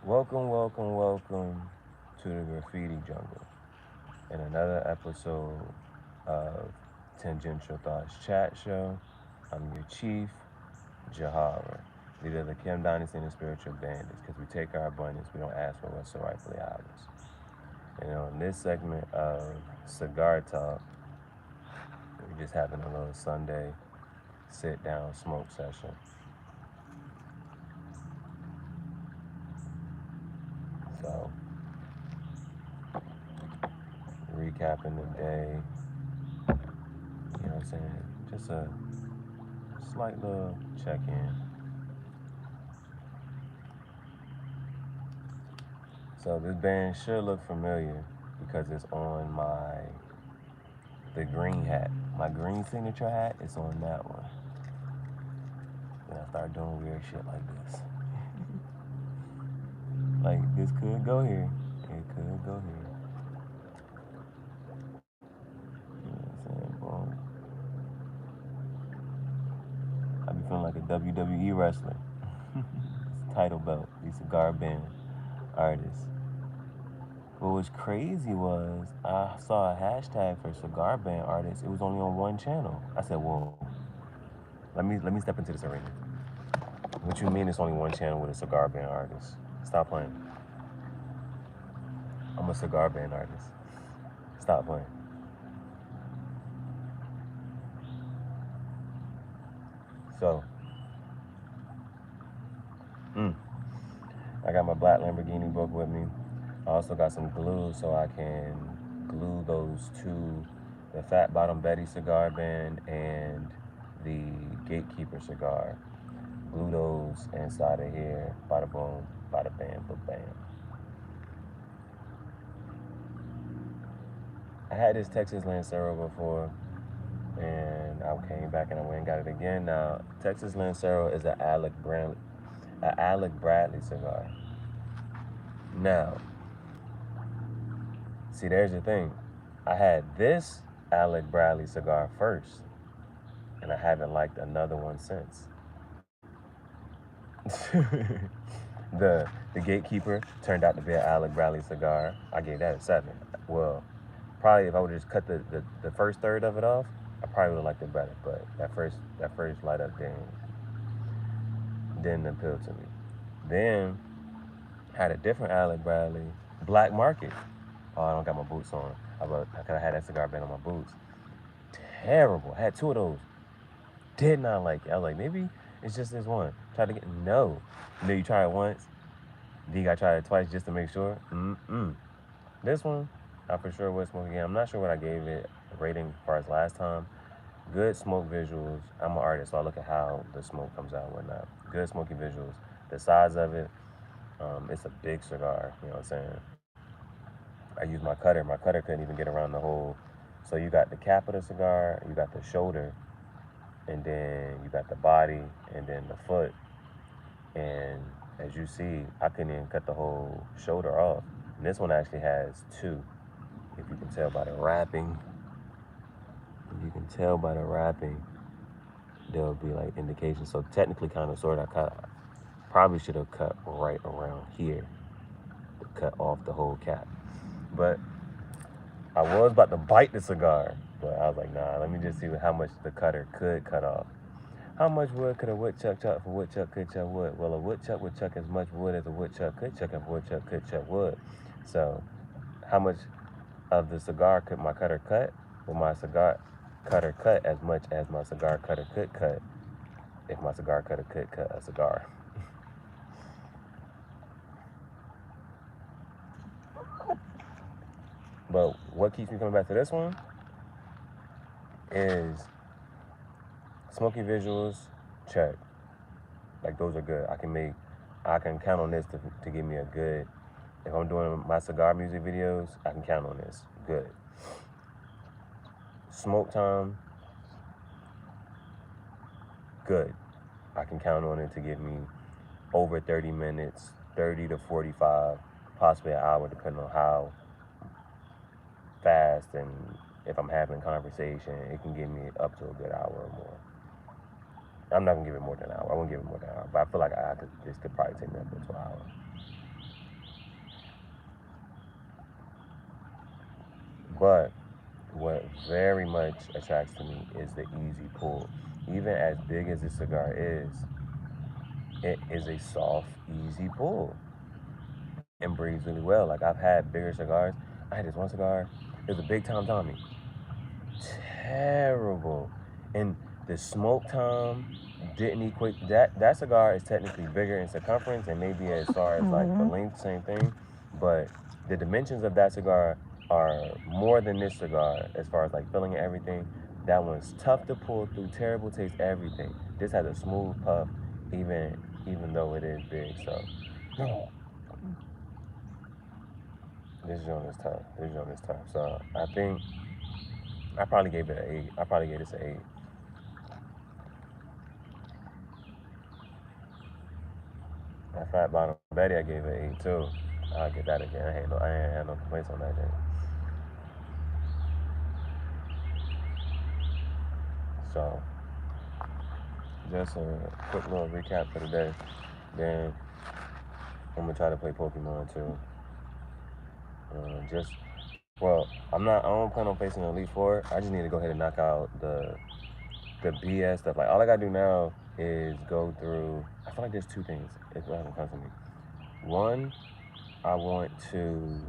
Welcome, welcome, welcome to the Graffiti Jungle and another episode of Tangential Thoughts Chat Show. I'm your chief, Jahara, leader of the Kim Dynasty and the Spiritual Bandits, because we take our abundance, we don't ask for what's so rightfully ours. And on this segment of Cigar Talk, we're just having a little Sunday sit down smoke session. So, recapping the day, you know what I'm saying? Just a slight little check in. So this band should look familiar because it's on the green hat. My green signature hat is on that one. Then I start doing weird shit like this. Like this could go here. It could go here. You know what I'm saying? Boom. I be feeling like a WWE wrestler. It's a title belt. These cigar band artists. What was crazy was I saw a hashtag for cigar band artists. It was only on one channel. I said, "Whoa, let me step into this arena." What you mean it's only one channel with a cigar band artist? Stop playing. I'm a cigar band artist. Stop playing. So, mm, I got my black Lamborghini book with me. I also got some glue so I can glue those two, the Fat Bottom Betty cigar band and the Gatekeeper cigar. Glue those inside of here. Bada boom, bada bam, ba bam. I had this Texas Lancero before, and I came back and I went and got it again. Now, Texas Lancero is an Alec Bradley cigar. Now, see, there's the thing. I had this Alec Bradley cigar first, and I haven't liked another one since. The Gatekeeper turned out to be an Alec Bradley cigar. I gave that a 7. Well, probably if I would have just cut the first third of it off, I probably would have liked it better. But that first light up didn't appeal to me. Then had a different Alec Bradley, Black Market. Oh, I don't got my boots on. I could have had that cigar band on my boots. Terrible. I had two of those. Did not like it. I was like, maybe it's just this one. Tried to get no. You know, you try it once, then you got to try it twice just to make sure. Mm-mm. This one, I for sure would smoke again. I'm not sure what I gave it a rating as far as last time. Good smoke visuals. I'm an artist, so I look at how the smoke comes out and whatnot. Good smoky visuals. The size of it, it's a big cigar. You know what I'm saying? I use my cutter. My cutter couldn't even get around the whole. So you got the cap of the cigar, you got the shoulder, and then you got the body, and then the foot. And as you see, I couldn't even cut the whole shoulder off. And this one actually has two. If you can tell by the wrapping, if you can tell by the wrapping, there'll be like indications. So technically, kind of, sort of, I probably should have cut right around here to cut off the whole cap. But I was about to bite the cigar, but I was like, nah, let me just see how much the cutter could cut off. How much wood could a woodchuck chuck if a woodchuck could chuck wood? Well, a woodchuck would chuck as much wood as a woodchuck could chuck if a woodchuck could chuck wood. So, how much of the cigar could my cutter cut? Well, my cigar cutter cut as much as my cigar cutter could cut if my cigar cutter could cut a cigar. But what keeps me coming back to this one is smoky visuals, check. Like those are good. I can count on this to give me a good. If I'm doing my cigar music videos, I can count on this. Good. Smoke time, good. I can count on it to give me over 30 minutes, 30 to 45, possibly an hour, depending on how fast and if I'm having conversation, it can give me up to a good hour or more. I'm not gonna give it more than an hour. I won't give it more than an hour, but I feel like this could probably take me up to an hour. But what very much attracts to me is the easy pull. Even as big as this cigar is, it is a soft, easy pull and breathes really well. Like I've had bigger cigars. I had this one cigar. It was a Big Tom Tommy. Terrible. And the smoke time didn't equate. That cigar is technically bigger in circumference and maybe as far as like the length, same thing. But the dimensions of that cigar are more than this cigar as far as like filling and everything. That one's tough to pull through, terrible taste, everything. This has a smooth puff, even though it is big. So this joint is tough. This joint is tough. So I think I probably gave it an 8. I probably gave this an 8. That Fat Bottom Betty, I gave it an 8 too. I'll get that again. I ain't had no complaints on that thing. So just a quick little recap for the day. Then I'm gonna try to play Pokemon too. I don't plan on facing Elite Four. I just need to go ahead and knock out the BS stuff. Like all I gotta do now is go through. I feel like there's two things. If it hasn't come to me. One, I want to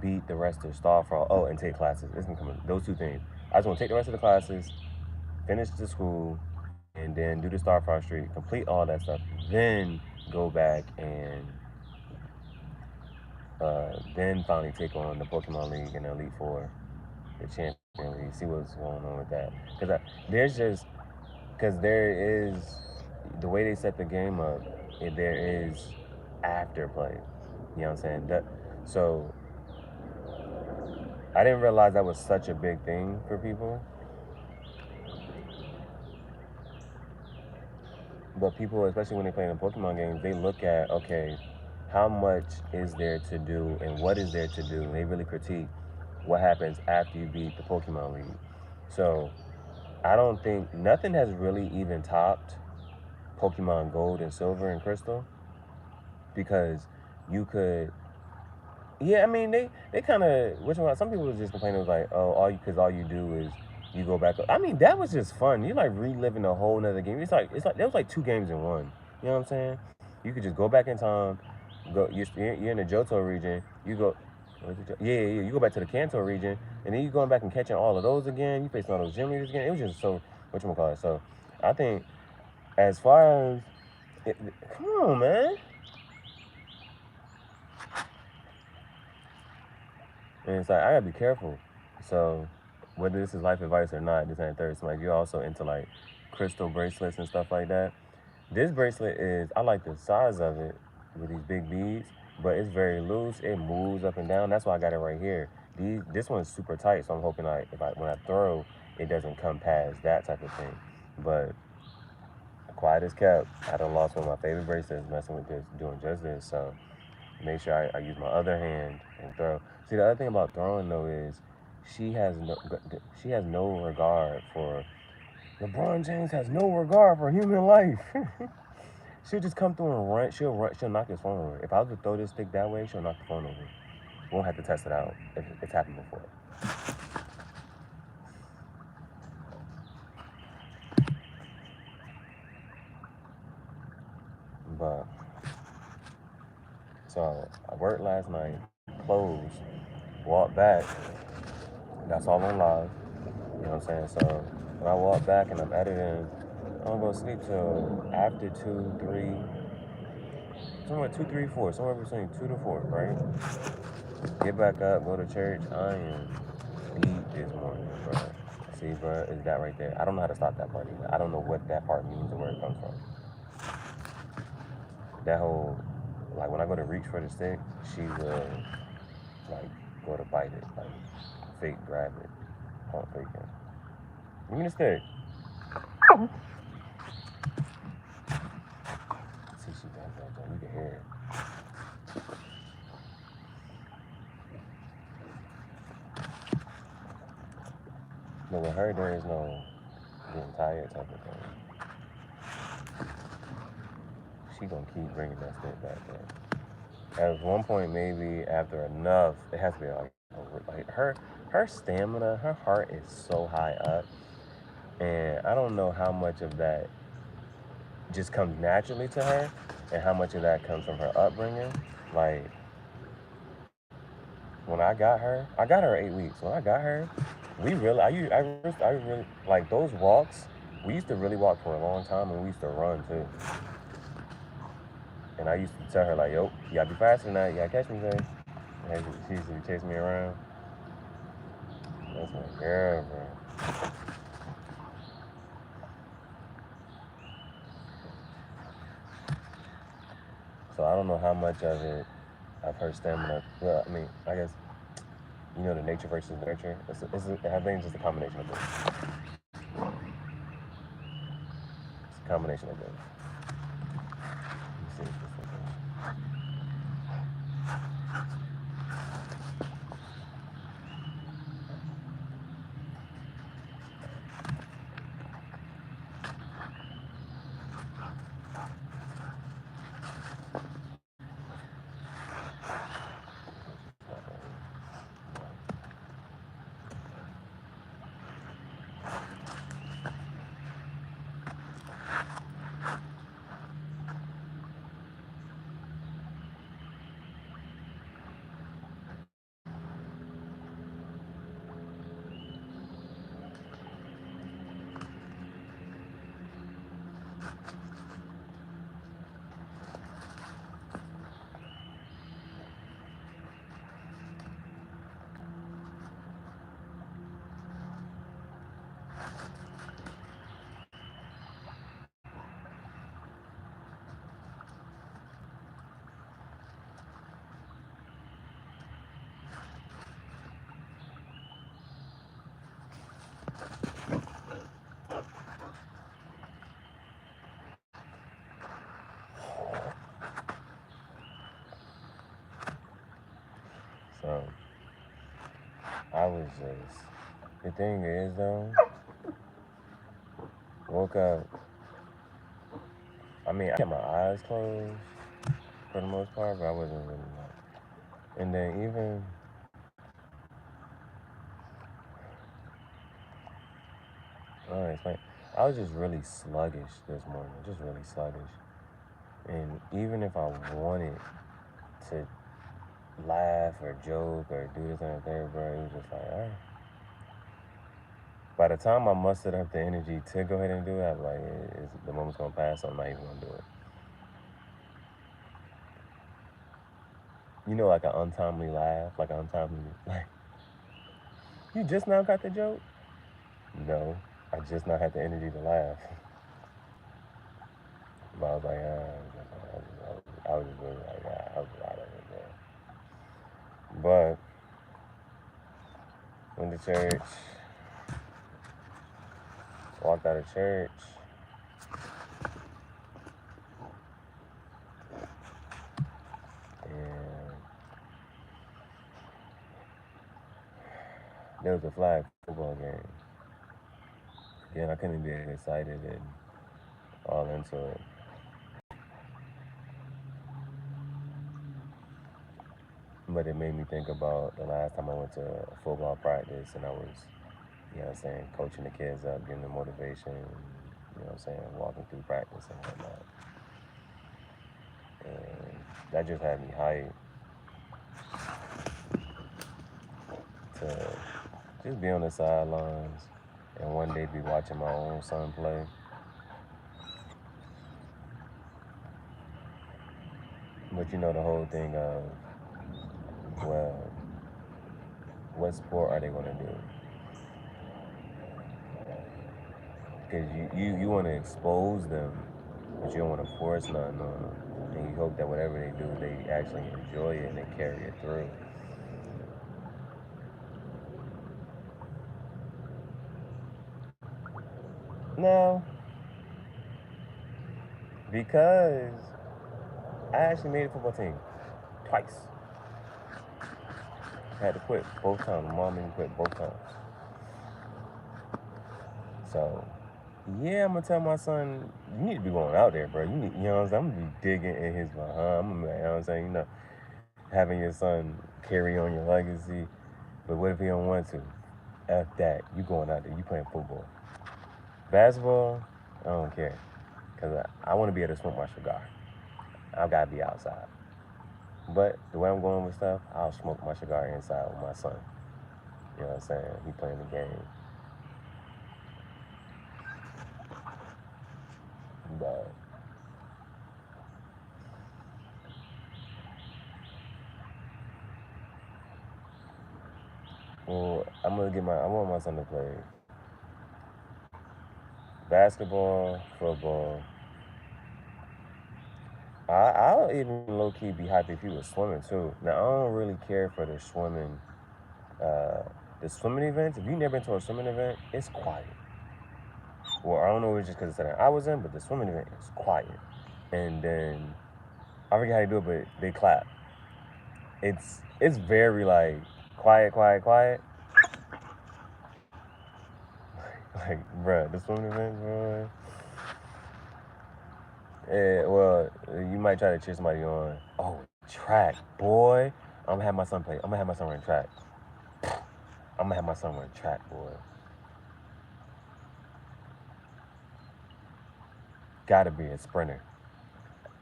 beat the rest of Starfall. Oh, and take classes. It's gonna come. Those two things. I just want to take the rest of the classes, finish the school, and then do the Starfall Street, complete all that stuff. Then go back and then finally take on the Pokemon League and the Elite Four, the Champion League. See what's going on with that. Because there is the way they set the game up. There is afterplay. You know what I'm saying? So I didn't realize that was such a big thing for people. But people, especially when they play in Pokemon games, they look at, okay, how much is there to do and what is there to do? And they really critique what happens after you beat the Pokemon League. So I don't think nothing has really even topped Pokemon Gold and Silver and Crystal, because you could, yeah, I mean they kind of, which one? Some people was just complaining, was like, oh, all you do is you go back up. I mean, that was just fun. You're like reliving a whole nother game. It's like that was like 2 games in one. You know what I'm saying? You could just go back in time. You're in the Johto region. You go, yeah. You go back to the Kanto region, and then you going back and catching all of those again. You facing all those gym leaders again. It was just so whatchamacallit. So I think as far as come on, man. And it's like I gotta be careful. So whether this is life advice or not, this ain't third. So like you're also into like crystal bracelets and stuff like that. This bracelet is, I like the size of it with these big beads, but it's very loose. It moves up and down. That's why I got it right here. This one's super tight, so I'm hoping when I throw, it doesn't come past that type of thing. But quiet as kept, I done lost one of my favorite bracelets messing with this, doing just this. So make sure I use my other hand and throw. See, the other thing about throwing though is she has no regard for LeBron James has no regard for human life. She'll just come through and run. She'll knock his phone over. If I was to throw this stick that way, she'll knock the phone over. Won't have to test it out. It's happened before. But so I worked last night, closed, walked back. That's all on live. You know what I'm saying? So when I walk back and I'm editing, I don't go to sleep till after 2, 3, somewhere 2, 3, 4, somewhere between 2 to 4, right? Get back up, go to church. I am beat this morning, bro. See, bro, is that right there? I don't know how to stop that part either. I don't know what that part means or where it comes from. That whole, like when I go to reach for the stick, she will like go to bite it, like fake grab it, pump faking. Give me the stick. See, she does that, though. You can hear it. But with her, there is no getting tired type of thing. She gonna keep bringing that stick back there. At one point, maybe after enough, it has to be like her. her stamina, her heart is so high up, and I don't know how much of that just comes naturally to her, and how much of that comes from her upbringing. Like when I got her 8 weeks. When I got her, we really, I really like those walks. We used to really walk for a long time, and we used to run too. And I used to tell her like, "Yo, you gotta be faster than that. You gotta catch me, guys." And she used to be chasing me around. That's my girl, bro. So I don't know how much of it of her stamina. Well, I mean, I guess the nature versus nurture. I think it's just a combination of both. It's a combination of both. Let me see if this one So I was just. The thing is though, woke up. I mean, I kept my eyes closed for the most part, but I wasn't really like. And then even explain. I was just really sluggish this morning, just really sluggish. And even if I wanted to laugh or joke or do this and that, there, bro, it was just like, all right. By the time I mustered up the energy to go ahead and do it, I was like, the moment's gonna pass, so I'm not even gonna do it. Like an untimely laugh, like an untimely, like, you just now got the joke? No, I just not had the energy to laugh. But I was like, I was just really like, I was out of it, bro. But went to church, walked out of church, and there was a flag football game. Again, I couldn't be excited and all into it. But it made me think about the last time I went to a football practice and I was, coaching the kids up, giving them motivation, walking through practice and whatnot. And that just had me hyped to just be on the sidelines and one day be watching my own son play. But the whole thing of, well, what sport are they going to do? Because you want to expose them, but you don't want to force nothing on them. And you hope that whatever they do, they actually enjoy it and they carry it through. Now, because I actually made a football team twice. I had to quit both times. My mom made me quit both times. So, yeah, I'm gonna tell my son, you need to be going out there, bro. You know what I'm saying? I'm gonna be digging in his behind. I'm gonna, having your son carry on your legacy. But what if he don't want to? F that. You going out there. You playing football. Basketball, I don't care. Because I want to be able to smoke my cigar. I've got to be outside. But the way I'm going with stuff, I'll smoke my cigar inside with my son. You know what I'm saying? He playing the game. But well, I want my son to play basketball, football. I'll even low key be happy if he was swimming too. Now I don't really care for uh, the swimming events. If you never been to a swimming event, it's quiet. Well, I don't know if it's just because it's that I was in, but the swimming event is quiet. And then I forget how they do it, but they clap. It's very like quiet, quiet, quiet. Like, bruh, the swimming event, bro. Yeah, well, you might try to cheer somebody on. Oh, track, boy. I'm gonna have my son play. I'm gonna have my son run track. I'm gonna have my son run track, boy. Gotta be a sprinter.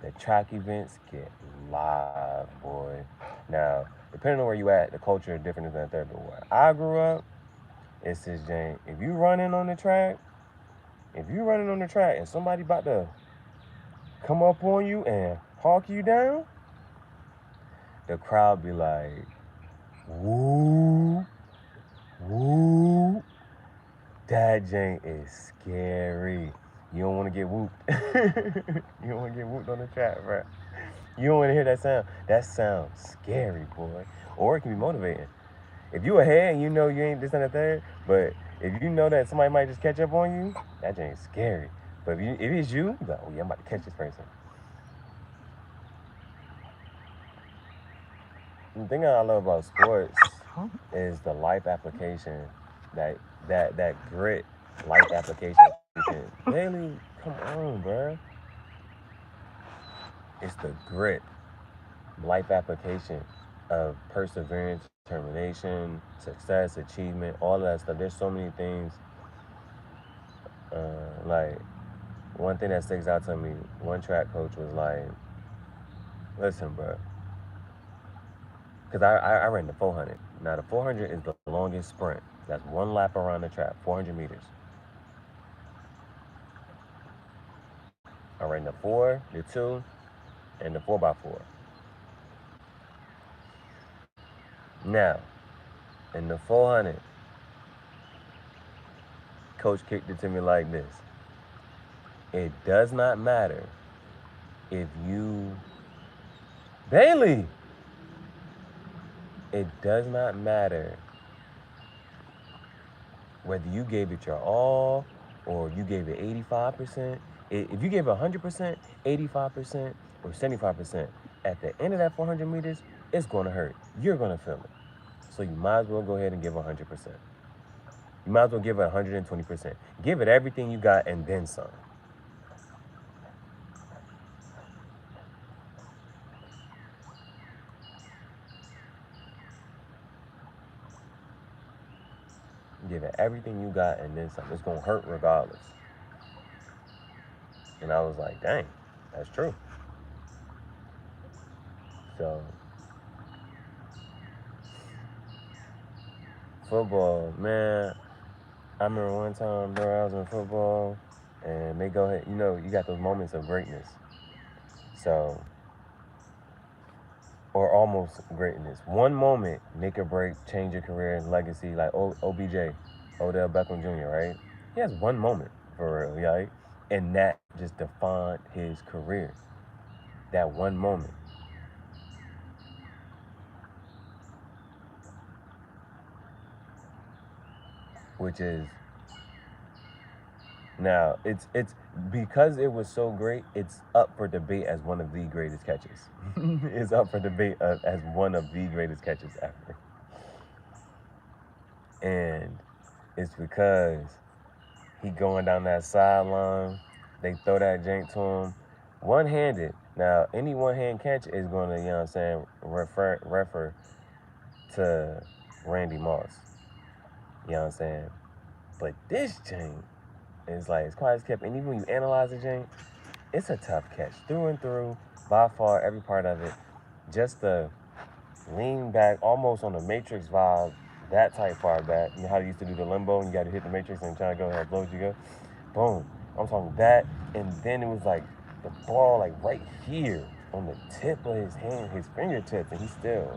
The track events get live, boy. Now, depending on where you at, the culture is different than that. But where I grew up, it's this Jane. If you running on the track, and somebody about to come up on you and hawk you down, the crowd be like, woo, woo. That Jane is scary. You don't want to get whooped. You don't want to get whooped on the track, bro. You don't want to hear that sound. That sounds scary, boy. Or it can be motivating. If you ahead and you know you ain't this and the third, but if you know that somebody might just catch up on you, that Jane's scary. But if it's you, you're like, oh yeah, I'm about to catch this person. The thing I love about sports is the life application, that that grit life application. Bailey, come on, bro. It's the grit life application of perseverance, determination, success, achievement, all of that stuff. There's so many things. Like one thing that sticks out to me, one track coach was like, "Listen, bro, because I ran the 400. Now the 400 is the longest sprint. That's one lap around the track, 400 meters. I ran the 4, the 2, and the 4x4. Now, in the 400, coach kicked it to me like this. It does not matter if you, Bailey, it does not matter whether you gave it your all or you gave it 85%. If you gave it 100%, 85%, or 75%, at the end of that 400 meters, it's going to hurt. You're going to feel it. So you might as well go ahead and give 100%. You might as well give it 120%. Give it everything you got and then some. Give it everything you got and then some. It's going to hurt regardless. And I was like, dang, that's true. So, football, man. I remember one time, bro, I was in football, and they go ahead. You know, you got those moments of greatness. So, or almost greatness. One moment, make or break, change your career and legacy, like OBJ, Odell Beckham Jr., right? He has one moment for real, right? And that just defined his career. That one moment. Which is now it's because it was so great, it's up for debate as one of the greatest catches. It's up for debate as one of the greatest catches ever. And it's because he going down that sideline, they throw that jank to him, one-handed. Now, any one-hand catch is going to, you know what I'm saying, refer to Randy Moss. You know what I'm saying? But this jank is like, it's quiet as kept. And even when you analyze the jank, it's a tough catch. Through and through, by far, every part of it. Just the lean back, almost on the Matrix vibe, that type far back. You know how they used to do the limbo and you got to hit the Matrix and try to go as low as you go? Boom. I'm talking that. And then it was like the ball, like right here on the tip of his hand, his fingertips, and he still.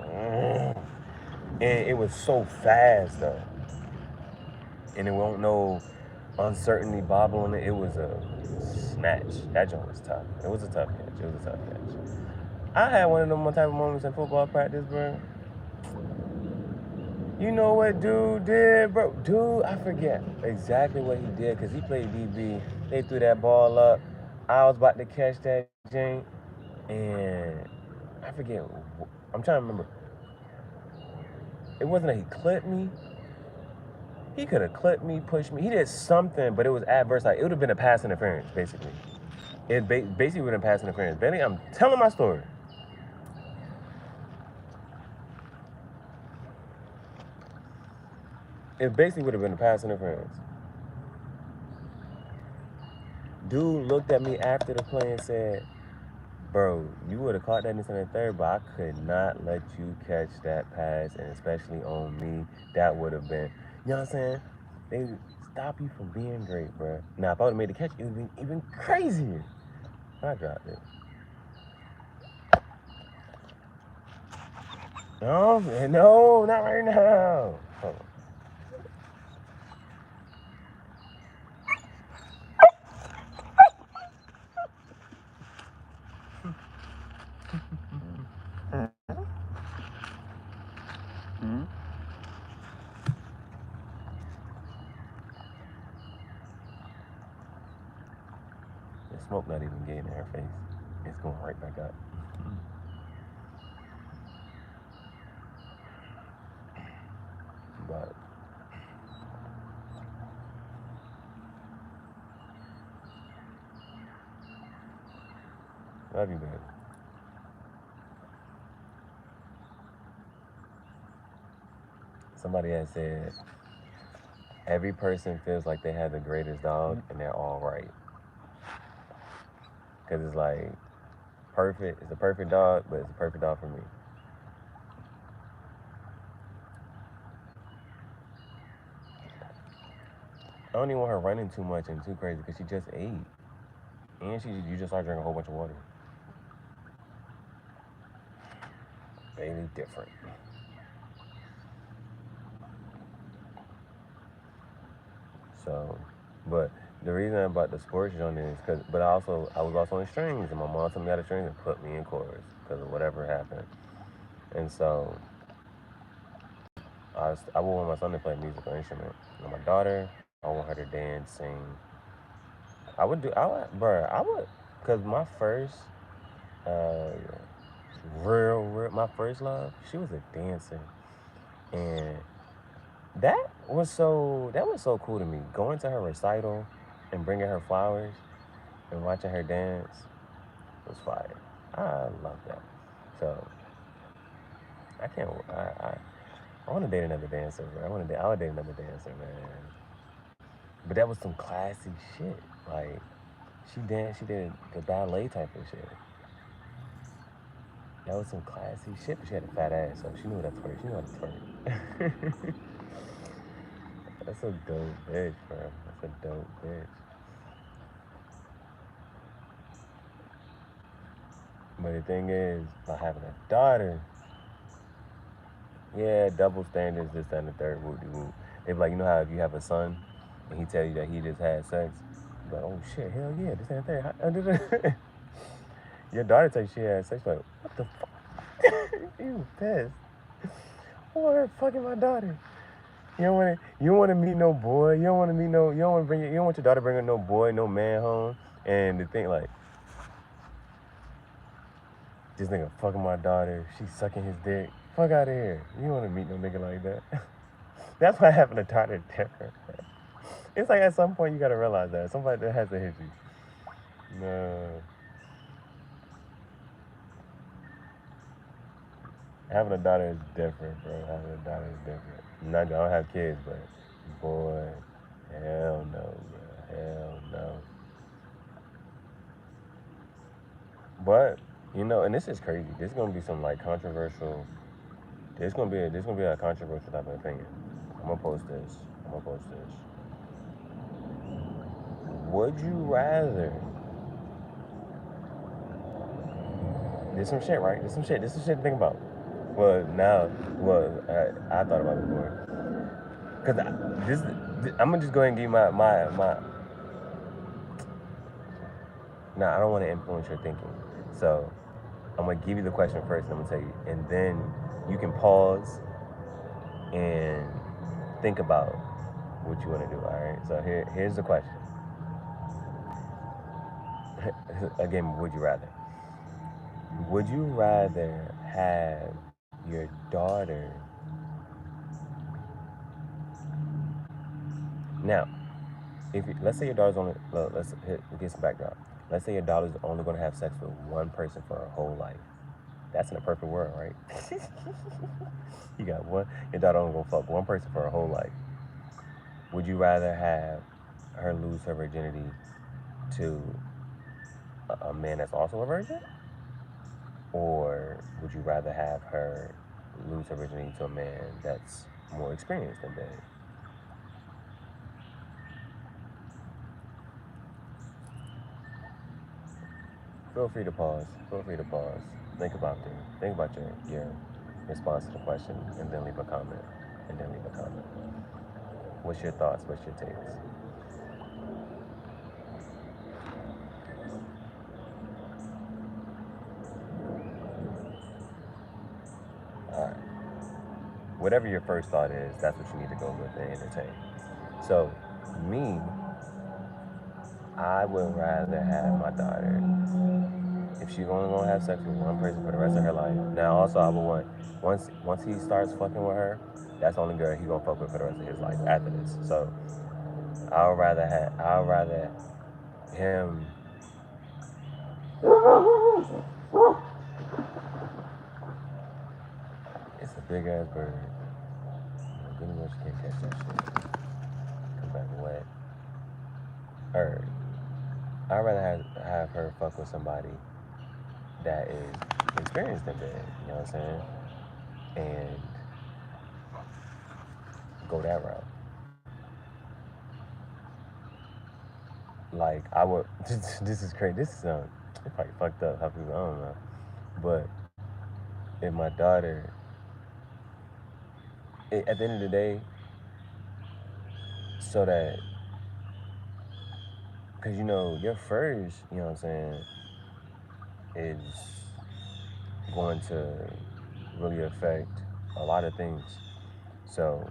And it was so fast, though. And it won't no uncertainty bobble on it. It was a snatch. That joint was tough. It was a tough catch. It was a tough catch. I had one of them type of moments in football practice, bro. You know what dude did, bro? Dude, I forget exactly what he did because he played DB. They threw that ball up. I was about to catch that jank, and I forget. I'm trying to remember. It wasn't that he clipped me. He could have clipped me, pushed me. He did something, but it was adverse. Like, it would have been a pass interference, basically. It basically would have been pass interference. Benny, I'm telling my story. It basically would have been a pass interference. Dude looked at me after the play and said, bro, you would have caught that in the third, but I could not let you catch that pass, and especially on me, that would have been, you know what I'm saying? They would stop you from being great, bro. Now, if I would have made the catch, it would have been even crazier. I dropped it. No, no, not right now. Hold on. The smoke not even getting in her face. It's going right back up. But love you, baby. Somebody had said every person feels like they have the greatest dog and they're all right. Because it's like perfect. It's a perfect dog, but it's a perfect dog for me. I don't even want her running too much and too crazy because she just ate. And you just start drinking a whole bunch of water. Bailey different. So, but the reason about the sports joint is because, but I was also in strings, and my mom told me how to strings and put me in chorus because of whatever happened. And so I would want my son to play a musical instrument. And my daughter, I want her to dance, sing. I would, because my first, uh, my first love, she was a dancer, and that was so cool to me. Going to her recital and bringing her flowers and watching her dance was fire. I love that. So I can't. I want to date another dancer, bro. I would date another dancer, man. But that was some classy shit. Like she danced, she did the ballet type of shit. That was some classy shit, but she had a fat ass, so she knew how to twerk. She knew how to twerk. That's a dope bitch, bro. That's a dope bitch. But the thing is, by having a daughter, yeah, double standards, this, that, and the third, whoop de whoop. They be like, you know how if you have a son and he tell you that he just had sex, you be like, oh shit, hell yeah, this and the third. Your daughter tells you she had sex, like, what the fuck? You pissed. Oh, they're fucking my daughter. You don't want to meet no boy. You don't want to meet no. You don't want your daughter bringing no boy, no man home, and to think like, this nigga fucking my daughter. She's sucking his dick. Fuck out of here. You don't want to meet no nigga like that. That's why having a daughter different. It's like at some point you gotta realize that somebody that has to hit you. No. Having a daughter is different, bro. Having a daughter is different. Not, I don't have kids, but boy, hell no, bro. Hell no. But and this is crazy. This is gonna be some like controversial. This gonna be a controversial type of opinion. I'm gonna post this. I'm gonna post this. Would you rather? There's some shit, right? There's some shit. There's some shit to think about. I thought about it before. Cause I'm gonna just go ahead and give you my. Nah, I don't want to influence your thinking. So I'm gonna give you the question first, and I'm gonna tell you, and then you can pause and think about what you want to do. All right. So here's the question. Again, would you rather? Would you rather have your daughter now? Let's say your daughter's only get some background. Let's say your daughter's only going to have sex with one person for her whole life. That's in a perfect world, right? You got one. Your daughter only gonna fuck one person for her whole life. Would you rather have her lose her virginity to a man that's also a virgin, or would you rather have her lose her virginity to a man that's more experienced than Dave? Feel free to pause. Feel free to pause. Think about it. Think about your response to the question, and then leave a comment. And then leave a comment. What's your thoughts? What's your takes? All right. Whatever your first thought is, that's what you need to go with and entertain. So, me, I would rather have my daughter if she's only gonna have sex with one person for the rest of her life. Now, also, I would want once he starts fucking with her, that's the only girl he gonna fuck with for the rest of his life after this. So, I'd rather him. It's a big ass bird. Good enough she can't catch that shit. Come back wet. Or I'd rather have her fuck with somebody that is experienced in bed. You know what I'm saying? And go that route. Like I would. This is crazy. This is it's probably fucked up how people. I don't know. But if my daughter, at the end of the day, so that because your first, you know what I'm saying, is going to really affect a lot of things. So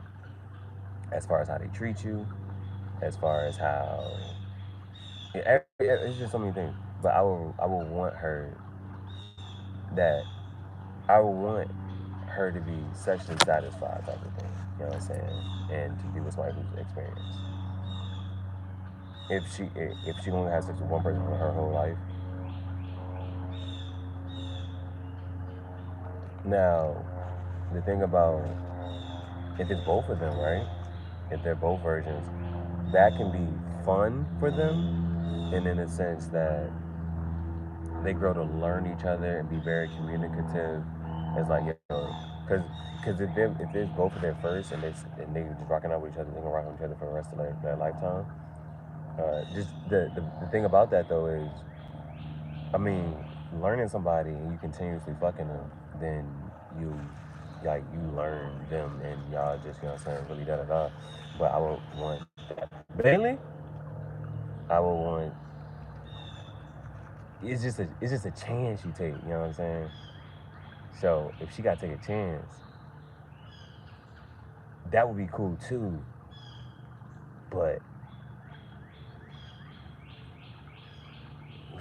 as far as how they treat you, as far as how it's just so many things. But I will want her that I would want her to be sexually satisfied type of thing. You know what I'm saying? And to be with somebody who's experienced. If she only has sex with one person for her whole life, now the thing about if it's both of them, right? If they're both virgins, that can be fun for them, and in a sense that they grow to learn each other and be very communicative. It's like because if it's both of their first and they just rocking out with each other, they gonna rock with each other for the rest of their lifetime. Just the thing about that though is, I mean, learning somebody and you continuously fucking them, then you you learn them and y'all just what I'm saying really da da da. But I would want that. Mainly, I would want it's just a chance you take. You know what I'm saying? So if she got to take a chance, that would be cool too. But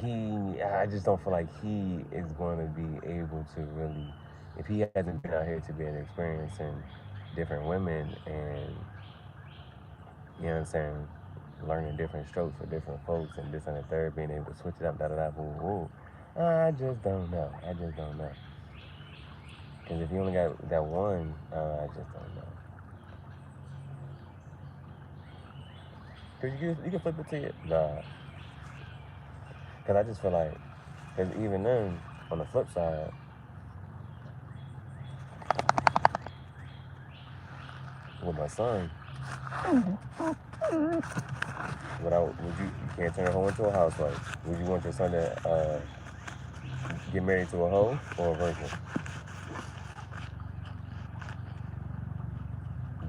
I just don't feel like he is going to be able to really, if he hasn't been out here to be an experience in different women and, you know what I'm saying, learning different strokes for different folks and this and the third, being able to switch it up, da da da, woo woo. I just don't know. I just don't know. Because if you only got that one, I just don't know. Because you can flip it to it. Nah. Because I just feel like, because even then, on the flip side, with my son, you can't turn a hoe into a housewife. Would you want your son to get married to a hoe or a virgin?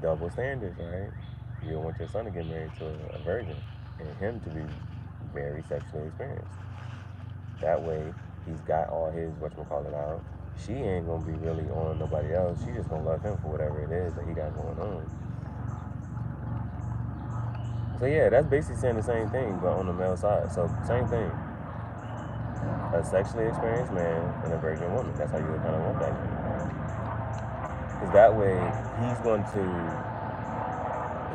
Double standards, right? You don't want your son to get married to a virgin and him to be very sexually experienced. That way, he's got all his whatchamacallit out. She ain't gonna be really on nobody else. She just gonna love him for whatever it is that he got going on. So yeah, that's basically saying the same thing, but on the male side. So same thing. A sexually experienced man and a virgin woman. That's how you would kind of want that. Because that way,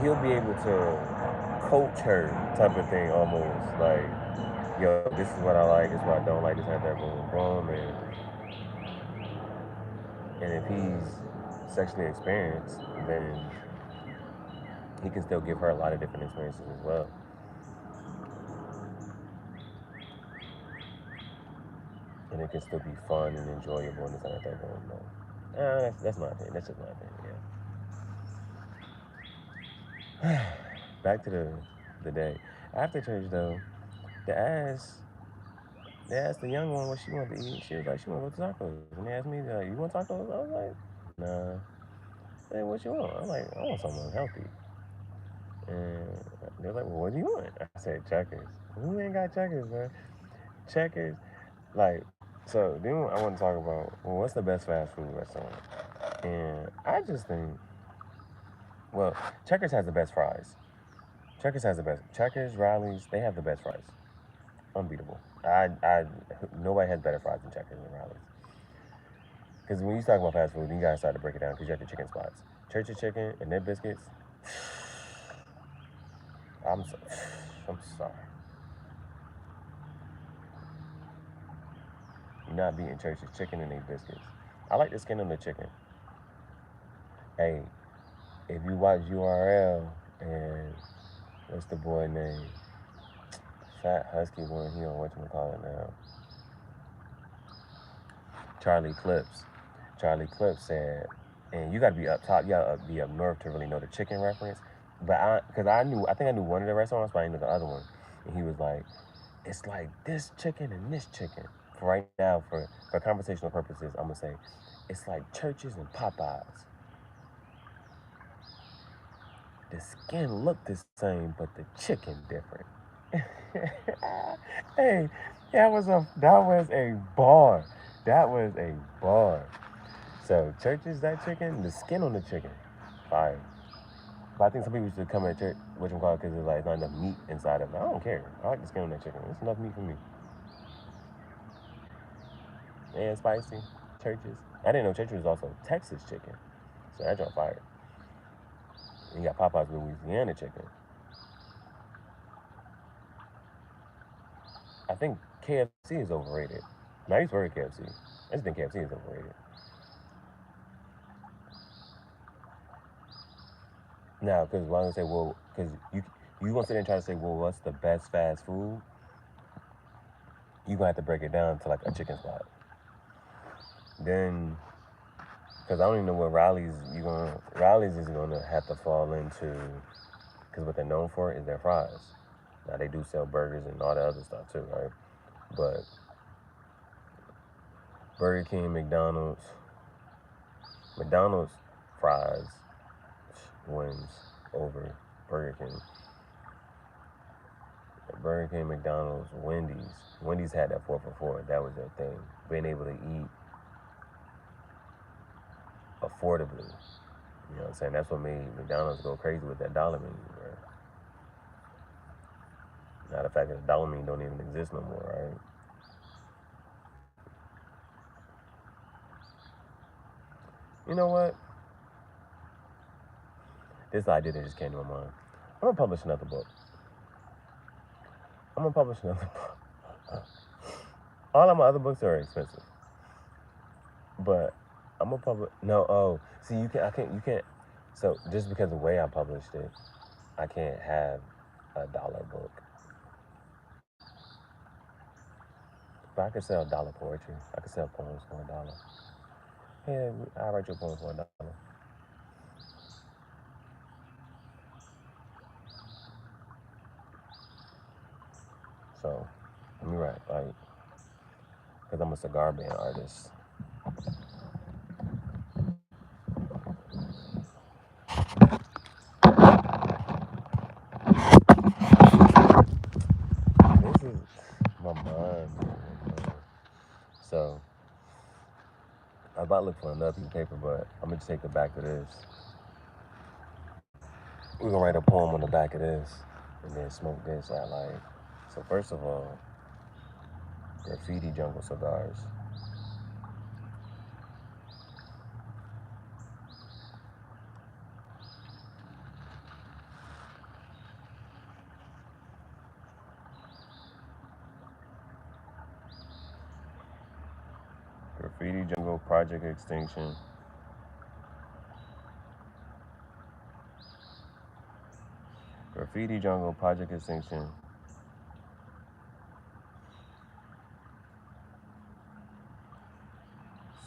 he'll be able to coach her type of thing almost. Like, yo, this is what I like, this is what I don't like, this and that, boom, boom, and if he's sexually experienced, then he can still give her a lot of different experiences as well. And it can still be fun and enjoyable and this and that, boom, boom. That's my opinion. That's just my opinion, yeah. Back to the day. After church, though, they asked, they asked the young one what she wanted to eat. She was like, she want to go to tacos. And they asked me, like, you want tacos? I was like, nah. Hey, what you want? I'm like, I want something healthy. And they're like, well, what do you want? I said, Checkers. Who ain't got Checkers, man? Checkers. Like, so then I want to talk about, well, what's the best fast food restaurant? And I just think, well, Checkers has the best fries. Checkers has the best. Checkers, Riley's, they have the best fries. Unbeatable. Nobody has better fries than Checkers and Riley's. Because when you talk about fast food, you gotta start to break it down because you have the chicken spots. Church's Chicken and their biscuits. I'm so, I'm sorry. You're not beating Church's Chicken and their biscuits. I like the skin on the chicken. Hey, if you watch URL and what's the boy name? Fat Husky one, he on whatchamacallit now. Charlie Clips. Charlie Clips said, and you gotta be up top, you gotta be up north to really know the chicken reference. But I think I knew one of the restaurants, but I didn't know the other one. And he was like, it's like this chicken and this chicken. For right now, for conversational purposes, I'm gonna say, it's like Church's and Popeyes. The skin looked the same, but the chicken different. Hey, that was a bar. That was a bar. So Church's that chicken, the skin on the chicken, fire. But I think some people should come at church, which I'm called, because there's like not enough meat inside of it. I don't care. I like the skin on that chicken. It's enough meat for me. And spicy. Church's. I didn't know Church's was also Texas chicken. So that joint fire. And you got Popeye's Louisiana chicken. I think KFC is overrated. Now, I used to work at KFC. I just think KFC is overrated. Now, because why don't say, well, because you gonna sit there and try to say, well, what's the best fast food? You gonna have to break it down to like a chicken spot. Then, because I don't even know what Riley's is gonna have to fall into, because what they're known for is their fries. Now they do sell burgers and all the other stuff too, right? But Burger King, McDonald's fries wins over Burger King. Burger King, McDonald's, Wendy's. Wendy's had that 4 for $4. That was their thing. Being able to eat affordably. You know what I'm saying? That's what made McDonald's go crazy with that dollar menu, right? Now the fact that the dollar menu don't even exist no more, right? You know what? This idea that just came to my mind. I'm gonna publish another book. I'm gonna publish another book. All of my other books are expensive, but I'm a public. No, oh, see, you can. I can't. You can't. So just because of the way I published it, I can't have $1 book. But I could sell dollar poetry. I could sell poems for $1. Yeah, I'll write your poem for $1. So let me write, like, because I'm a cigar band artist. This is my mind. So I'm about to look for another piece of paper, but I'm gonna just take the back of this. We're gonna write a poem on the back of this, and then smoke this at like. So first of all, Graffiti Jungle cigars. Graffiti Jungle Project Extinction. Graffiti Jungle Project Extinction.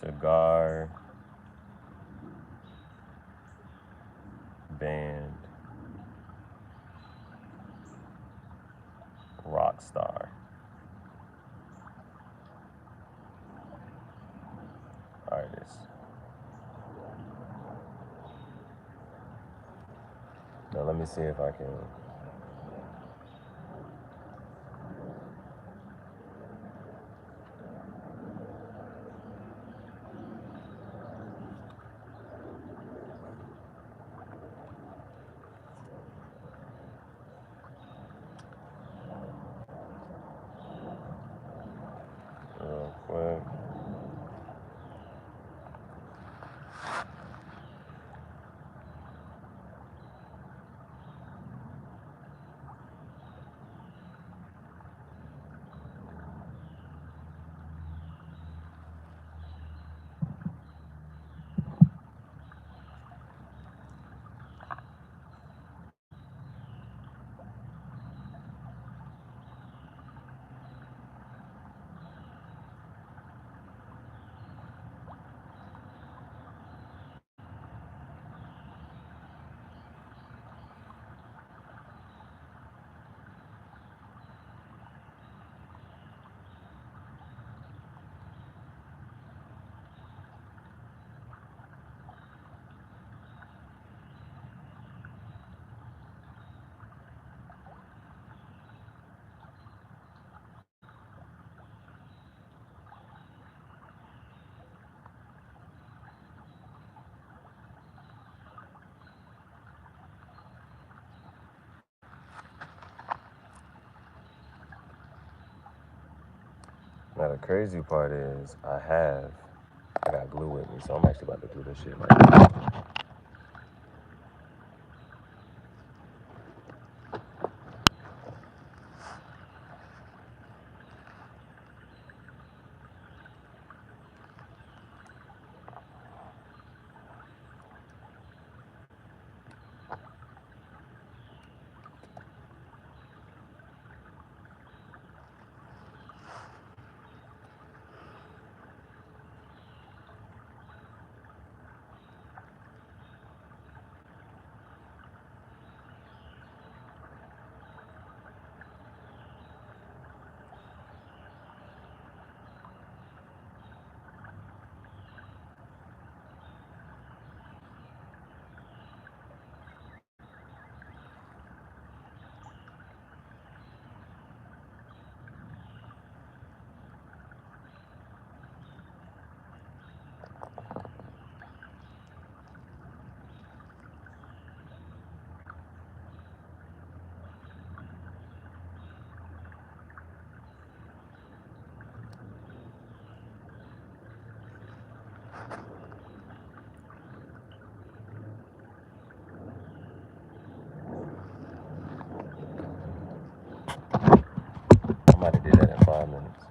Cigar Band Rockstar Artist. Now let me see if I can. Real quick. Now the crazy part is I got glue with me, so I'm actually about to glue this shit right now. I might have did that in 5 minutes.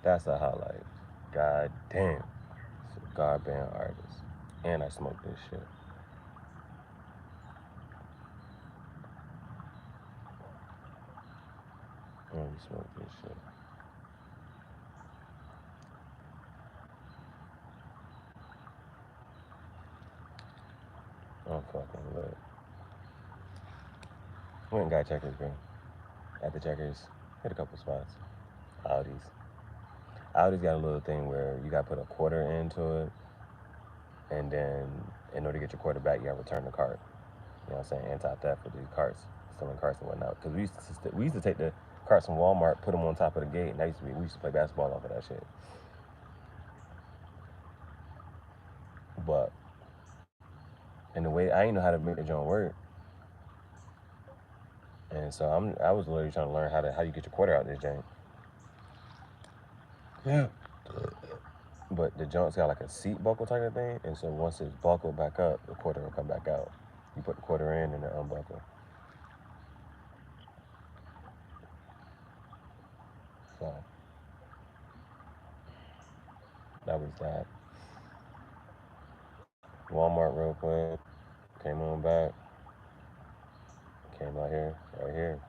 That's a highlight. God damn. Cigar band artist. And I smoke this shit. And we smoke this shit. I'm fucking lit. Went and got Checkers, bro. At the Checkers, hit a couple spots. Audi's. Audi's got a little thing where you gotta put a quarter into it, and then in order to get your quarter back, you gotta return the cart. You know what I'm saying? Anti-theft for these carts, stealing carts and whatnot. Because we used to take the carts from Walmart, put them on top of the gate, and we used to play basketball off of that shit. But in the way I didn't know how to make the joint work, and so I was literally trying to learn how you get your quarter out of this joint. Yeah. But the joint's got like a seat buckle type of thing, and so once it's buckled back up, the quarter will come back out. You put the quarter in and then unbuckle. So that was that. Walmart real quick. Came on back. Came out here, right here.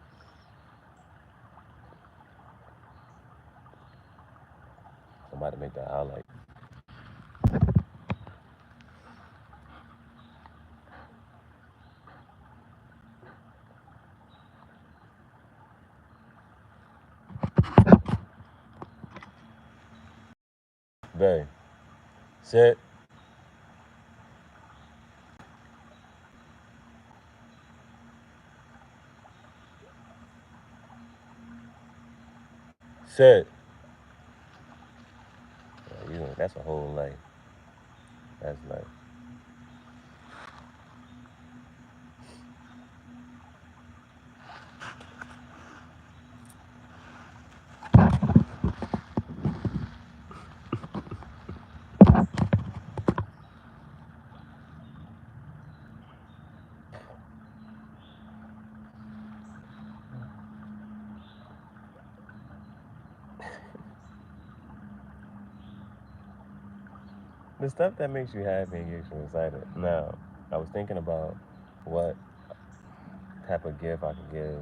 I'm about to make that highlight. Bay. Sit. Sit. Yeah, that's a whole life. That's life. The stuff that makes you happy and gets you excited. Now, I was thinking about what type of gift I could give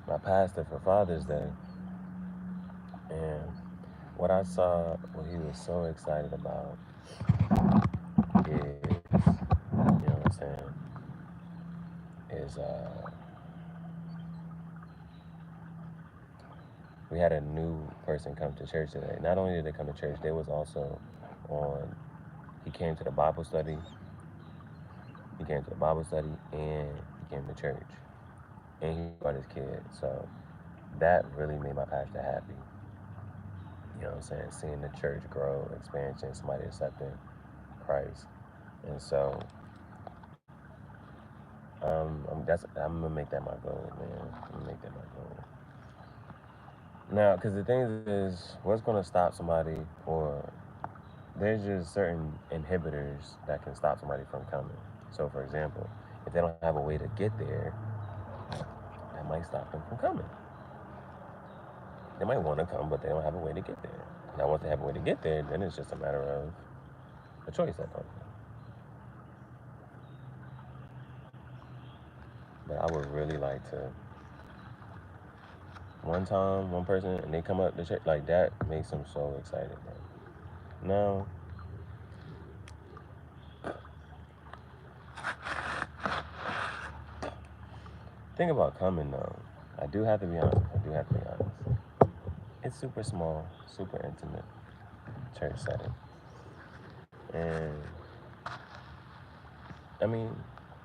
my pastor for Father's Day. And what I saw, what he was so excited about is, you know what I'm saying, is we had a new person come to church today. Not only did they come to church, they was also on, he came to the Bible study. He came to the Bible study and he came to church. And he brought his kid. So that really made my pastor happy. You know what I'm saying? Seeing the church grow, expansion, somebody accepting Christ. And so I'm gonna make that my goal, man. I'm gonna make that my goal. Now, because the thing is, what's gonna stop somebody, or there's just certain inhibitors that can stop somebody from coming. So, for example, if they don't have a way to get there, that might stop them from coming. They might want to come, but they don't have a way to get there. Now, once they have a way to get there, then it's just a matter of a choice at that point. But I would really like to. One time, one person, and they come up to church, like that makes them so excited, man. Now, think about coming though. I do have to be honest. I do have to be honest. It's super small, super intimate church setting. And I mean,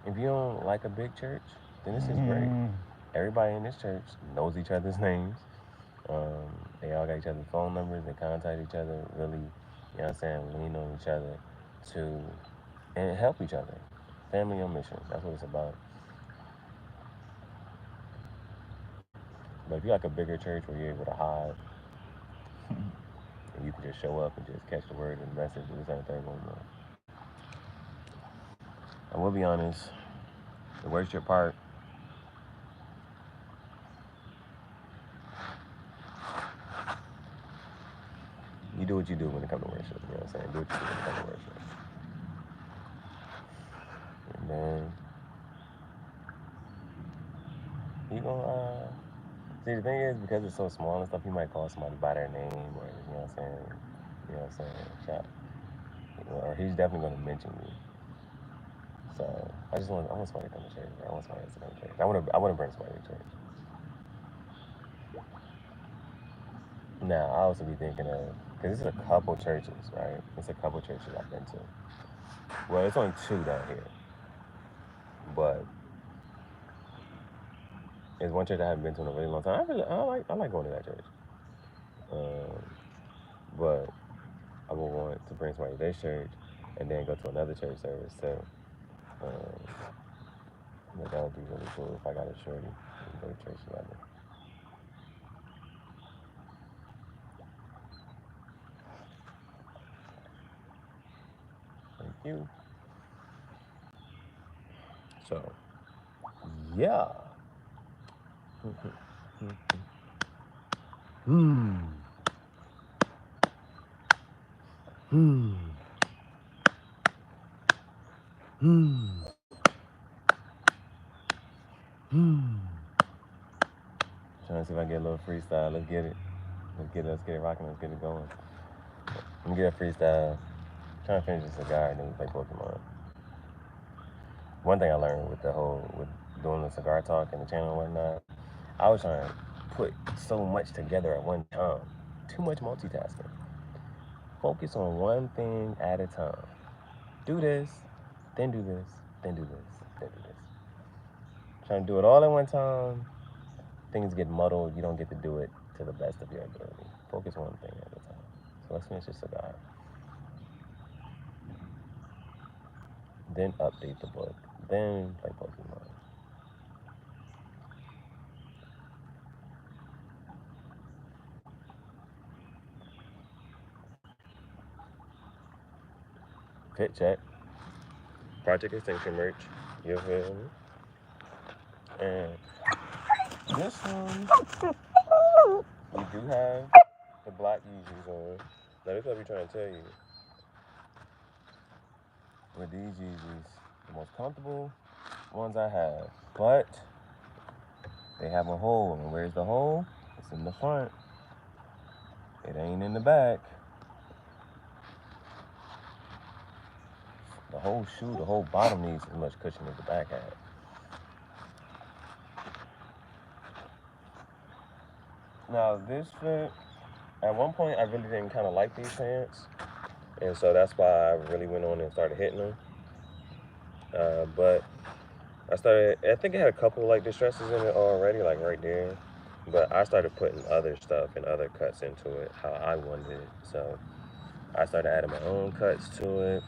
if you don't like a big church, then this is great. Everybody in this church knows each other's names. They all got each other's phone numbers. They contact each other. Really, you know what I'm saying? Lean on each other to and help each other. Family on mission. That's what it's about. But if you like a bigger church where you're able to hide and you can just show up and just catch the word and the message and this and the third one, I will be honest. The worship part, you do what you do when it comes to worship. You know what I'm saying? Do what you do when it comes to worship. And then you gonna see, the thing is, because it's so small and stuff, you might call somebody by their name, or you know what I'm saying. You know what I'm saying? Shout, or he's definitely gonna mention you. So I want somebody to come to church. I want somebody else to come to church. I want to bring somebody to church. Now I also be thinking of, because it's a couple churches, right? It's a couple churches I've been to. Well, it's only 2 down here, but it's one church I haven't been to in a really long time. I like going to that church. But I would want to bring somebody to their church and then go to another church service too. But that would be really cool if I got a shorty and go to church together. Thank you. So, yeah. Hmm. Hmm. Hmm. Hmm. Trying to see if I can get a little freestyle. Let's get it. Let's get it rocking. Let's get it going. Let me get a freestyle. Trying to finish this cigar and then we play Pokemon. One thing I learned with doing the cigar talk and the channel and whatnot, I was trying to put so much together at one time. Too much multitasking. Focus on one thing at a time. Do this, then do this, then do this, then do this. Trying to do it all at one time, things get muddled. You don't get to do it to the best of your ability. Focus one thing at a time. So let's finish this cigar. Then update the book. Then play Pokemon. Fit check. Project Extinction merch. You feel me? And this one, we do have the black Yeezys on. Now this is what we're trying to tell you. With these Yeezys, the most comfortable ones I have. But they have a hole. And where's the hole? It's in the front. It ain't in the back. The whole shoe, the whole bottom needs as much cushion as the back had. Now this fit, at one point I really didn't kind of like these pants. And so that's why I really went on and started hitting them. But I think it had a couple like distresses in it already, like right there. But I started putting other stuff and other cuts into it, how I wanted it. So I started adding my own cuts to it.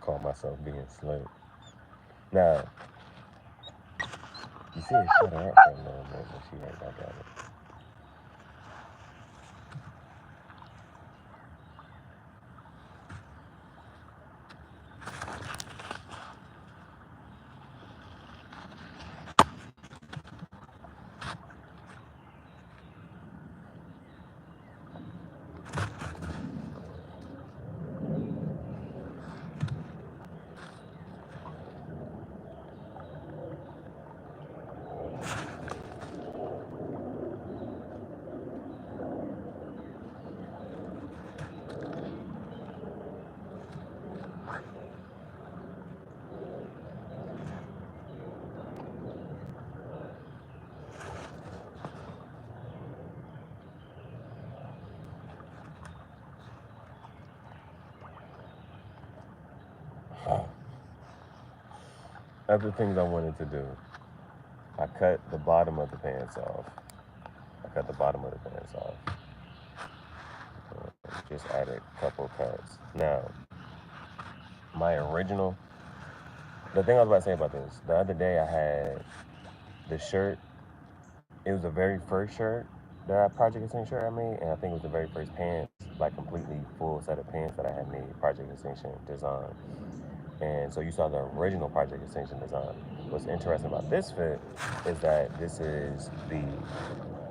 Call myself being slick. Now, you see it shut her up for a little bit, but she right back at it. Other things I wanted to do. I cut the bottom of the pants off. I cut the bottom of the pants off. Just added a couple cuts. Now, my original, the thing I was about to say about this, the other day I had the shirt. It was the very first shirt that Project Extinction shirt I made, and I think it was the very first pants, like completely full set of pants that I had made, Project Extinction design. And so you saw the original Project Extinction design. What's interesting about this fit is that this is the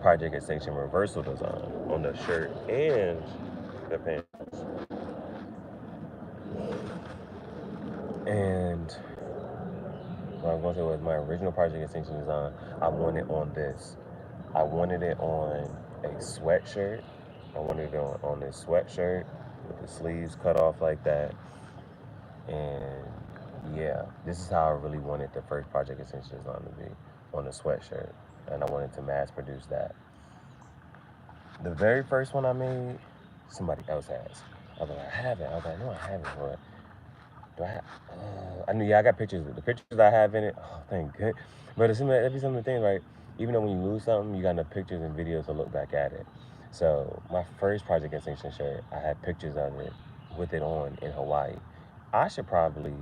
Project Extinction reversal design on the shirt and the pants. And what I was going to say was my original Project Extinction design, I wanted on this. I wanted it on a sweatshirt. I wanted it on this sweatshirt with the sleeves cut off like that. And yeah, this is how I really wanted the first Project Extinction design to be, on a sweatshirt. And I wanted to mass produce that. The very first one I made, somebody else has. I was like, I have it. I was like, no, I haven't. But do I have? I knew, yeah, I got pictures. The pictures I have in it, oh, thank good. But it's that'd be some of the things, right? Even though when you lose something, you got enough pictures and videos to look back at it. So my first Project Extinction shirt, I had pictures of it with it on in Hawaii. I should probably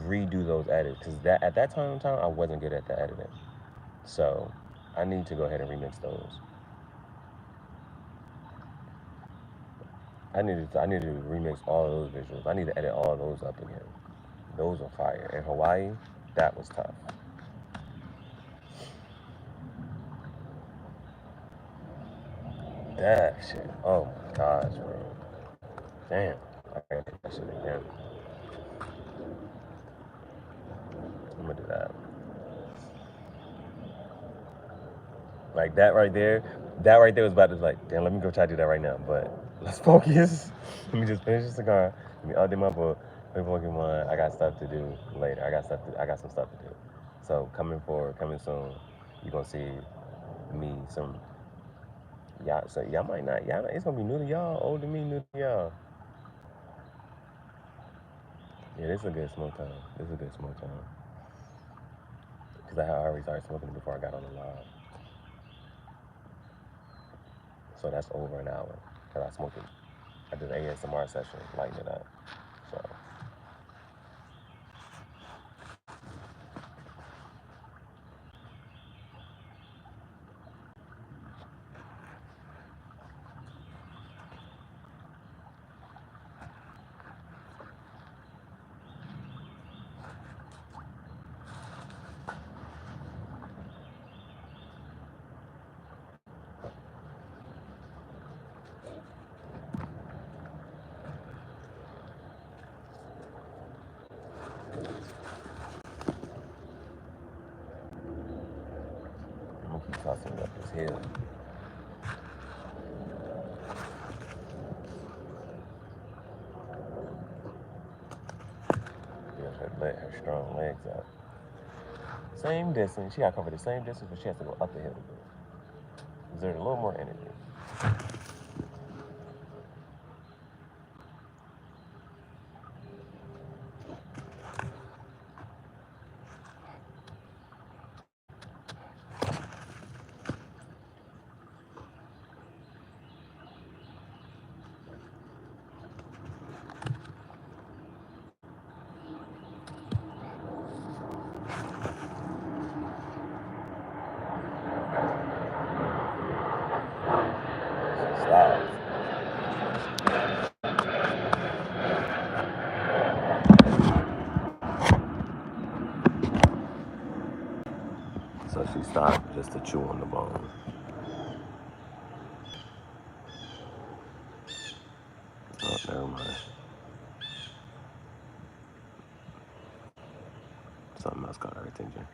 redo those edits because that at that time I wasn't good at the editing. So I need to go ahead and remix those. I needed to remix all of those visuals. I need to edit all of those up again. Those are fire. In Hawaii, that was tough. That shit. Oh my gosh, bro. Damn. I can't do that shit again. I'm gonna do that. Like that right there was about to like, damn, let me go try to do that right now. But let's focus. Let me just finish the cigar. Let me update my book. Let me Pokemon. I got stuff to do later. I got some stuff to do. So coming soon, you're gonna see me some y'all. So y'all might not. Y'all, it's gonna be new to y'all, old to me, new to y'all. Yeah, this is a good smoke time. This is a good smoke time. Because I had already started smoking it before I got on the live. So that's over an hour. Because I smoked it. I did an ASMR session, lighting it up. So I'm gonna keep tossing it up this hill. Build her strong legs up. Same distance. She got to cover the same distance, but she has to go up the hill to do it. Exert a little more energy. Stop. So she stopped just to chew on the bone. Oh, never mind. Something else got her attention.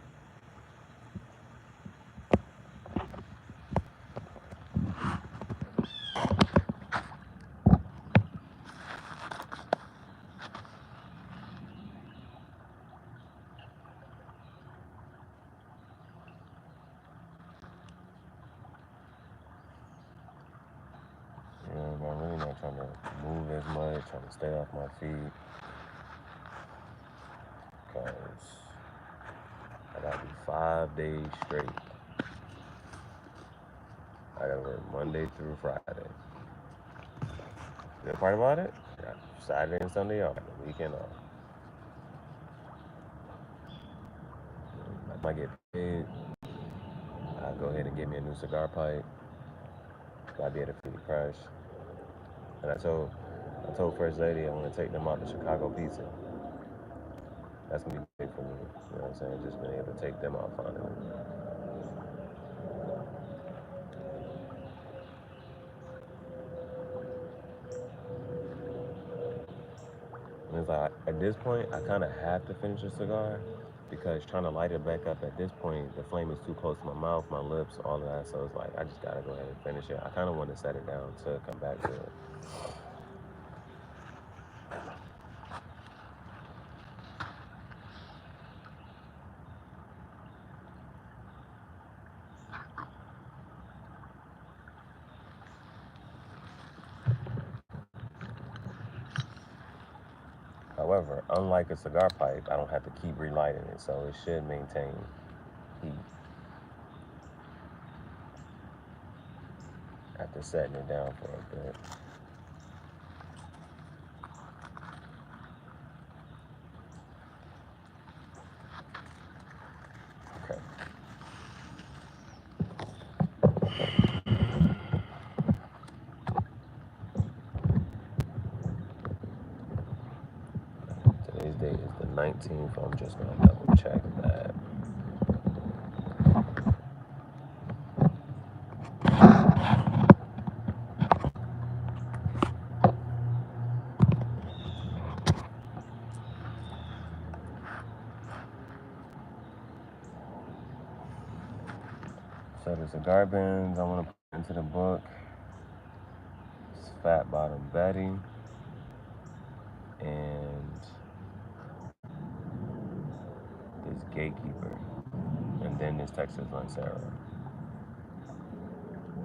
I'm really not trying to move as much, trying to stay off my feet. because I gotta do 5 days straight. I gotta work Monday through Friday. Good part about it, I got Saturday and Sunday off, the weekend off. I might get paid. I'll go ahead and get me a new cigar pipe. I'll be at a Philly Crush. And I told First Lady I want to take them out to Chicago Pizza. That's gonna be big for me. You know what I'm saying? Just being able to take them out finally. And it's like at this point, I kind of have to finish a cigar because trying to light it back up at this point, the flame is too close to my mouth, my lips, all of that. So it's like I just gotta go ahead and finish it. I kind of want to set it down to come back to it. However, unlike a cigar pipe, I don't have to keep relighting it, so it should maintain heat after setting it down for a bit. Okay. Today's date is the 19th. I'm just gonna double check that. So the cigar bins I want to put into the book is Fat Bottom Betty and this Gatekeeper, and then this Texas Lancero.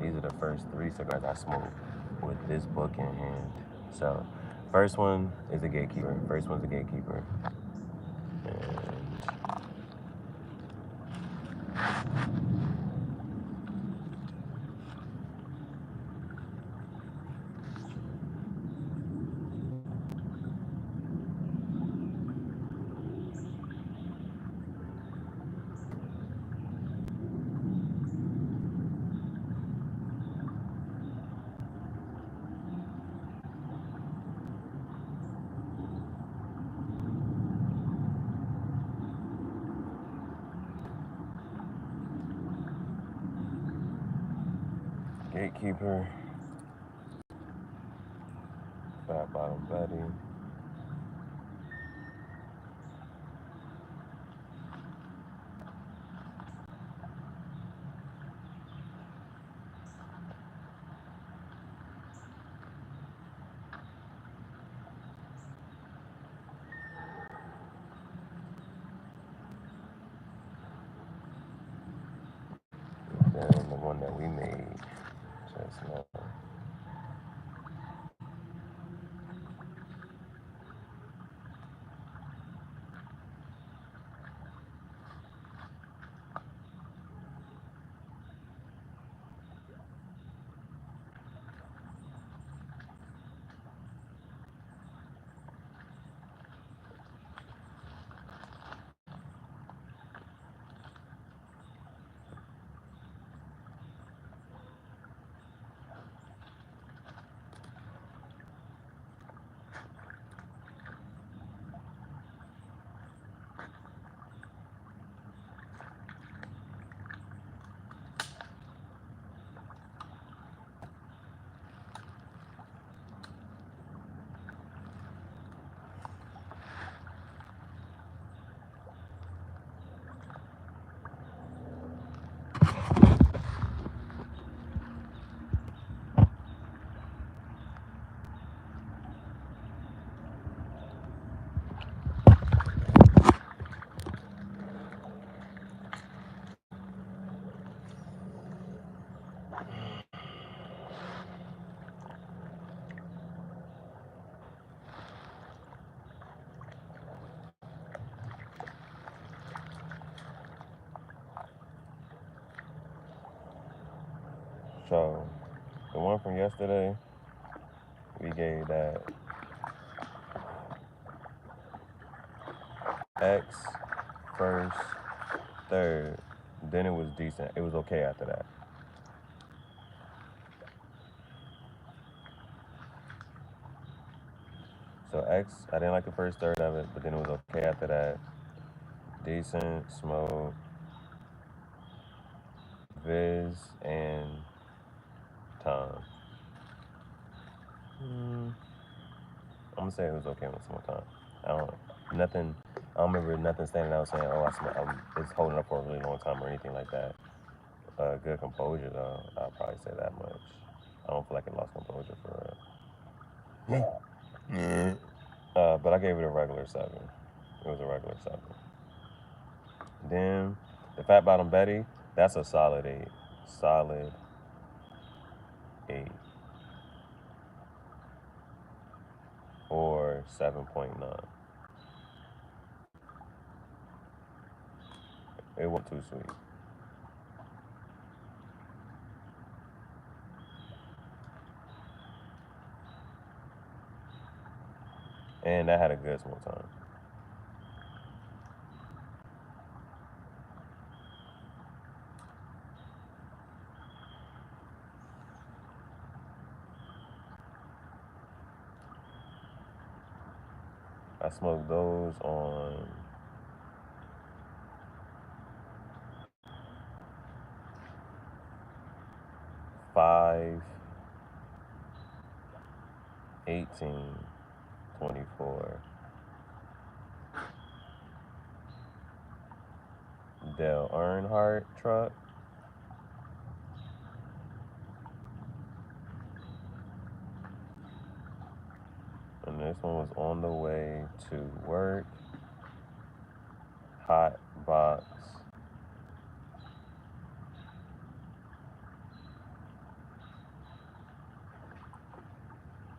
These are the first 3 cigars I smoked with this book in hand. So, first one is the Gatekeeper. First one's the Gatekeeper. And Gatekeeper, Fat Bottom Betty. Then the one that we made just now. So the one from yesterday, we gave that X first, third. Then it was decent. It was okay after that. So X, I didn't like the first third of it, but then it was okay after that. Decent, Smoke, Viz, and Tom. I'm gonna say it was okay with some more time. I don't remember nothing standing out saying, "Oh, it's holding up for a really long time" or anything like that. Good composure though. I'll probably say that much. I don't feel like it lost composure for real. But I gave it a regular 7. It was a regular 7. Then the Fat Bottom Betty, that's a solid 8. Solid 8. Or 7.9. It wasn't too sweet. And that had a good smoke time. I smoked those on five, 18, 24. Dale Earnhardt truck. And this one was on the way to work. Hot box.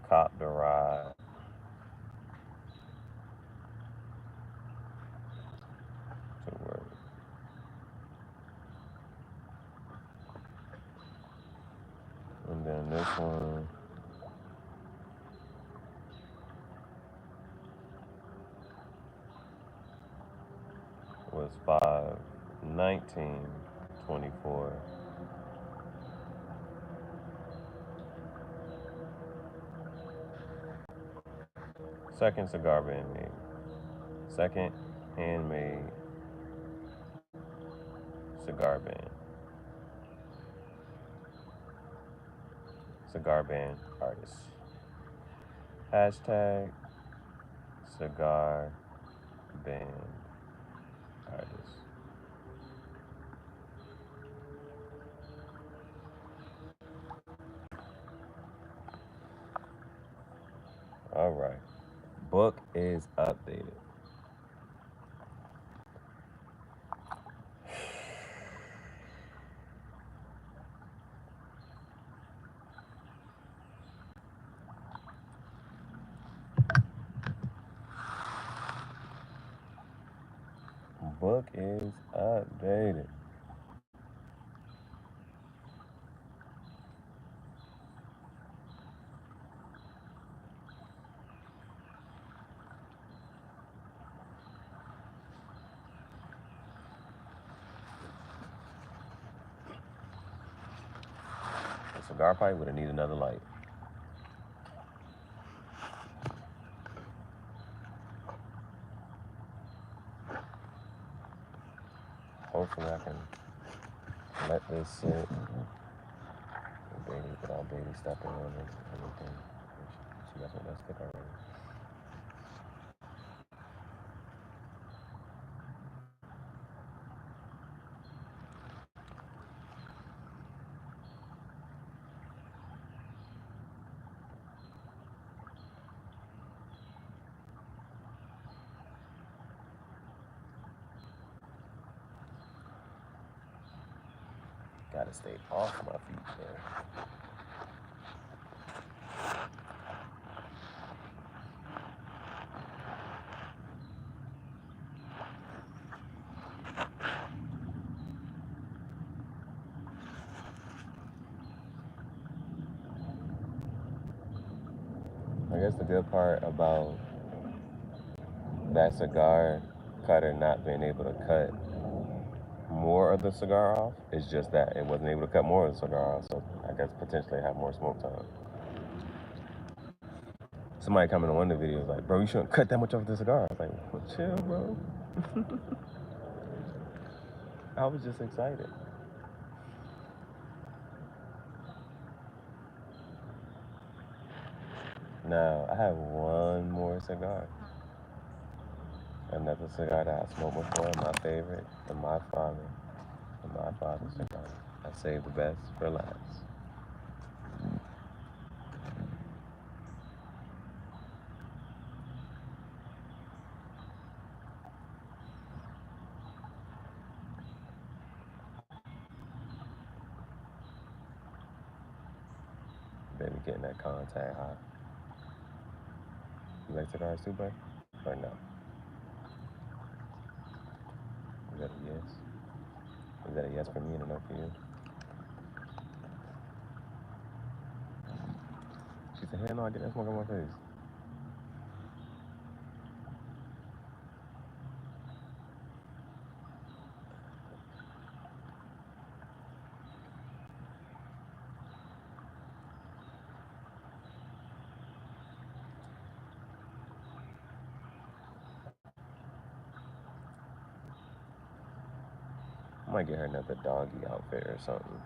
Cop the ride to work. And then this one was 5, 19, 24. Second cigar band made. Second handmade cigar band. Cigar band artist. Hashtag cigar band artist. All right. Book is updated. Book is updated. The cigar pipe would have needed another light. Hopefully I can let this sit. Baby, without baby stepping on it, everything. That's good already. Gotta stay off my feet there. guess the good part about that cigar cutter not being able to cut more of the cigar off is just that it wasn't able to cut more of the cigar off, so I guess potentially have more smoke time. Somebody commented on one of the videos like, bro, you shouldn't cut that much off the cigar. I was like, well, chill, bro. I was just excited. Now, I have one more cigar. Another cigar that I smoked before, my favorite, and my father's cigar. I saved the best for last. Baby getting that contact high. You like cigars too, bud? Or no? Is that a yes? Is that a yes for me and a no for you? She said, hell no, I get that smoke on my face. I might get her another doggy outfit or something.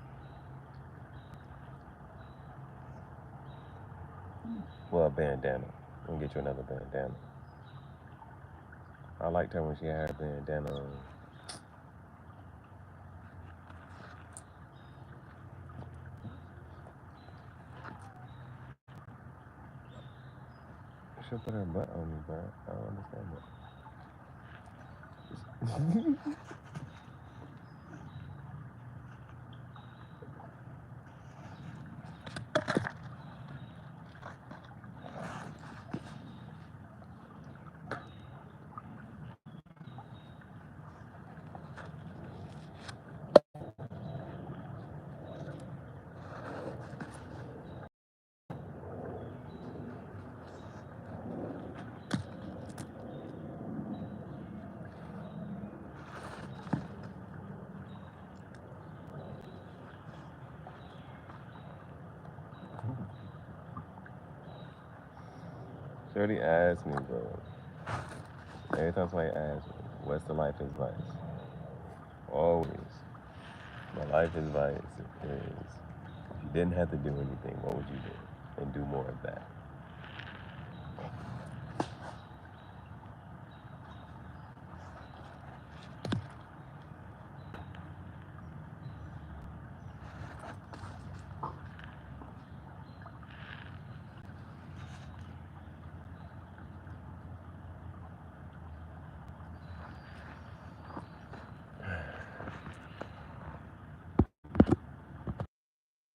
Well, a bandana. I'm gonna get you another bandana. I liked her when she had her bandana on. She'll put her butt on me, bro. I don't understand that. She already asked me, bro. Every time somebody asks me, what's the life advice? Always. My life advice is, if you didn't have to do anything, what would you do? And do more of that.